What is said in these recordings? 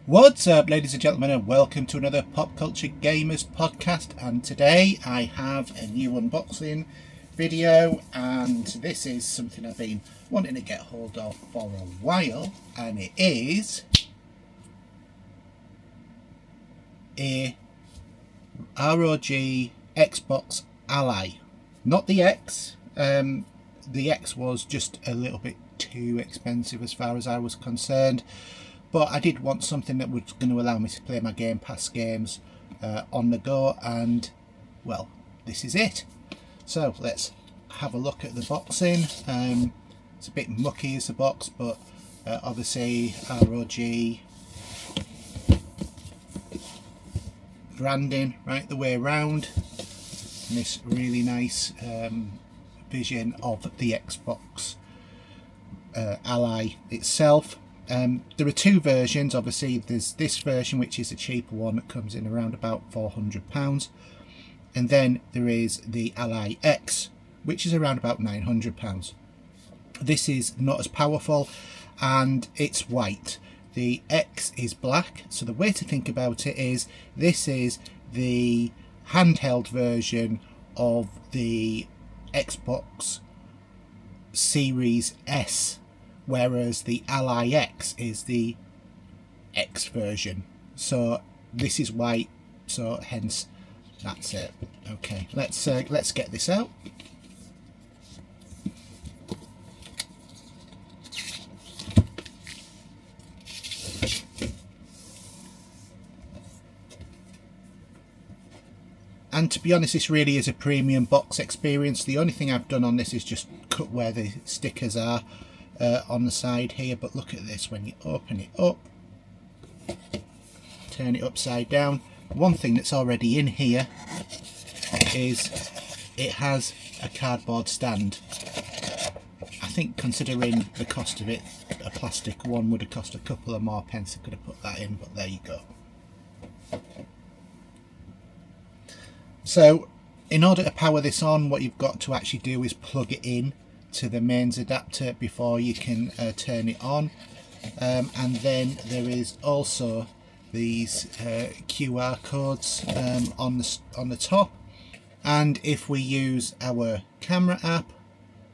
What's up, ladies and gentlemen, and welcome to another Pop Culture Gamers podcast. And today I have a new unboxing video, and this is something I've been wanting to get hold of for a while, and it is a ROG Xbox Ally. Not the X. The X was just a little bit too expensive as far as I was concerned. But I did want something that was going to allow me to play my Game Pass games on the go, and well, this is it. So let's have a look at the boxing. It's a bit mucky as a box, but obviously ROG branding right the way around. And this really nice vision of the Xbox Ally itself. There are two versions. Obviously there's this version, which is a cheaper one that comes in around about £400, and then there is the Ally X, which is around about £900. This is not as powerful and it's white. The X is black, so the way to think about it is this is the handheld version of the Xbox Series S, whereas the Ally X is the X version. So this is white, so hence that's it. Okay, let's get this out. And to be honest, this really is a premium box experience. The only thing I've done on this is just cut where the stickers are on the side here, but look at this. When you open it up, turn it upside down, one thing that's already in here is it has a cardboard stand. I think considering the cost of it, a plastic one would have cost a couple of more pence. I could have put that in, but there you go. So in order to power this on, what you've got to actually do is plug it in to the mains adapter before you can turn it on, and then there is also these QR codes on the top, and if we use our camera app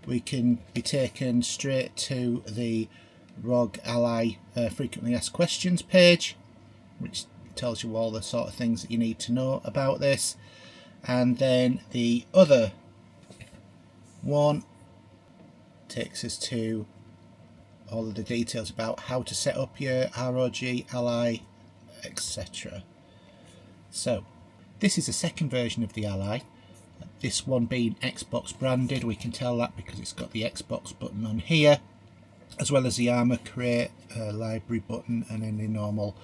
we can be taken straight to the ROG Ally frequently asked questions page, which tells you all the sort of things that you need to know about this. And then the other one takes us to all of the details about how to set up your ROG Ally, etc. So this is a second version of the Ally, this one being Xbox branded. We can tell that because it's got the Xbox button on here, as well as the armor crate, library button, and then the normal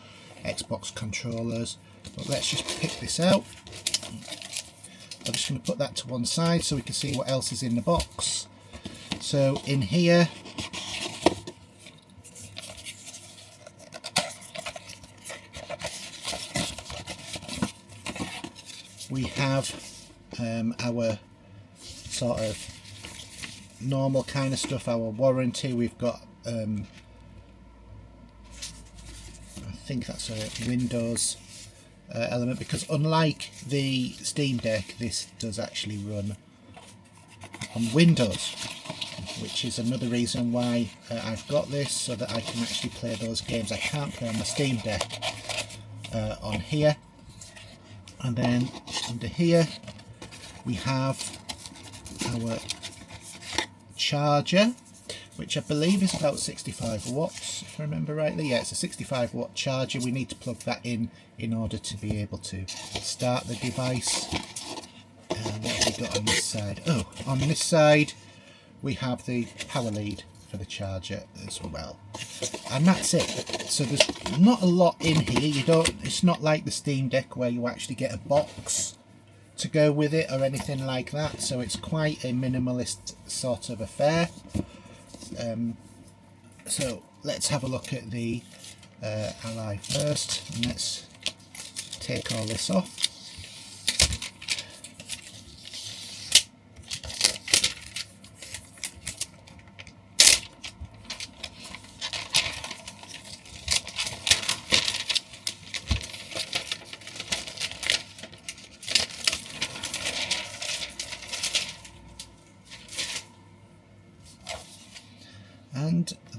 Xbox controllers. But let's just pick this out. I'm just going to put that to one side so we can see what else is in the box. So in here we have our sort of normal kind of stuff, our warranty. We've got I think that's a Windows element, because unlike the Steam Deck, this does actually run on Windows, which is another reason why I've got this, so that I can actually play those games I can't play on the Steam Deck on here. And then under here we have our charger, which I believe is about 65 watts, if I remember rightly. Yeah, it's a 65 watt charger. We need to plug that in order to be able to start the device. And what have we got on this side? Oh, on this side we have the power lead for the charger as well. And that's it. So there's not a lot in here. It's not like the Steam Deck where you actually get a box to go with it or anything like that. So it's quite a minimalist sort of affair. So let's have a look at the Ally first, and let's take all this off.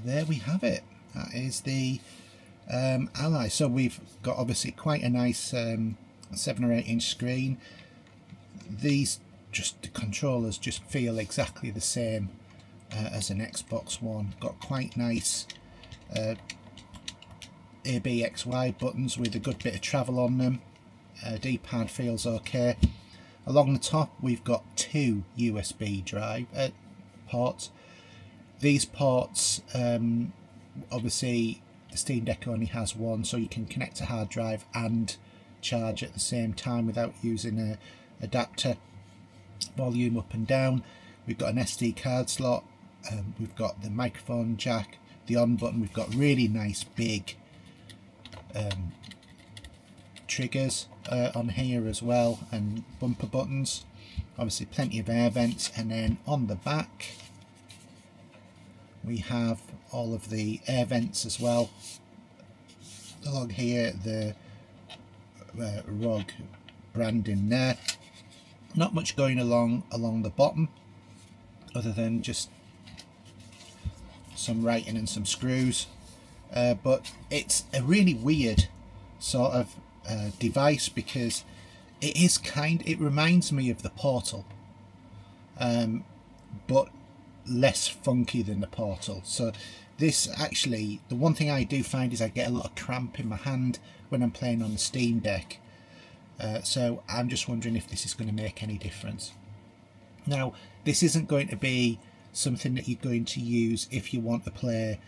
there we have it. That is the Ally. So we've got obviously quite a nice 7 or 8 inch screen. These the controllers just feel exactly the same as an Xbox One. Got quite nice A, B, X, Y buttons with a good bit of travel on them. D-pad feels okay. Along the top we've got 2 USB drive ports. These ports, obviously the Steam Deck only has one, so you can connect a hard drive and charge at the same time without using an adapter. Volume up and down. We've got an SD card slot. We've got the microphone jack, the on button. We've got really nice big triggers on here as well, and bumper buttons. Obviously plenty of air vents, and then on the back we have all of the air vents as well. Along here the ROG branding there. Not much going along the bottom other than just some writing and some screws, but it's a really weird sort of device because it reminds me of the Portal, but less funky than the Portal. So this actually, the one thing I do find is I get a lot of cramp in my hand when I'm playing on the Steam Deck. So I'm just wondering if this is going to make any difference. Now, this isn't going to be something that you're going to use if you want to play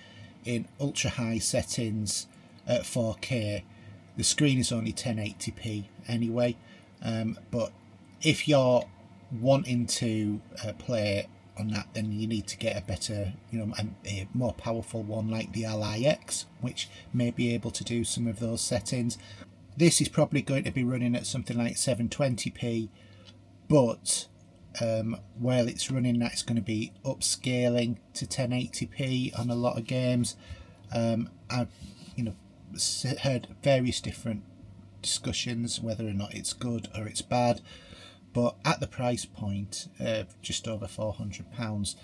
in ultra high settings at 4K. The screen is only 1080p anyway, but if you're wanting to play on that, then you need to get a better, a more powerful one like the Ally X, which may be able to do some of those settings. This is probably going to be running at something like 720p, but while it's running that, it's going to be upscaling to 1080p on a lot of games. I've heard various different discussions whether or not it's good or it's bad, but at the price point of just over £400,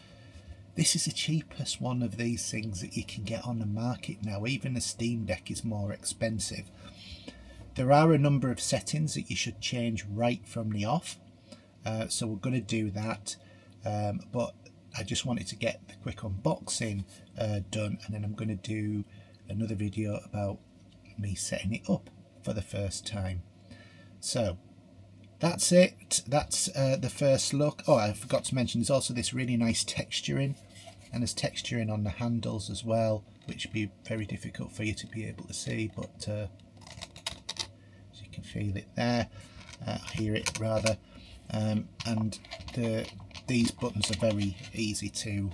this is the cheapest one of these things that you can get on the market now. Even the Steam Deck is more expensive. There are a number of settings that you should change right from the off, so we're going to do that, but I just wanted to get the quick unboxing done, and then I'm going to do another video about me setting it up for the first time. So that's it. That's the first look. Oh, I forgot to mention there's also this really nice texturing, and there's texturing on the handles as well, which would be very difficult for you to be able to see, but you can feel it there, hear it rather, and these buttons are very easy to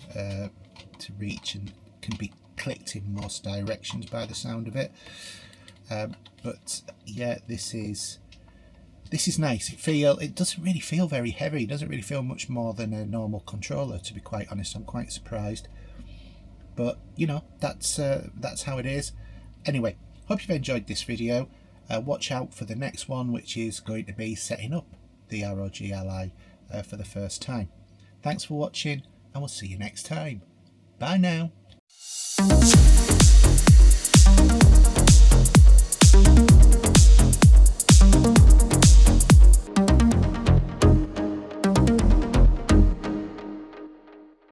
reach and can be clicked in most directions by the sound of it. But yeah, this is nice. It doesn't really feel very heavy. It doesn't really feel much more than a normal controller, to be quite honest. I'm quite surprised, but that's how it is. Anyway, hope you've enjoyed this video. Watch out for the next one, which is going to be setting up the ROG Ally for the first time. Thanks for watching, and we'll see you next time. Bye now.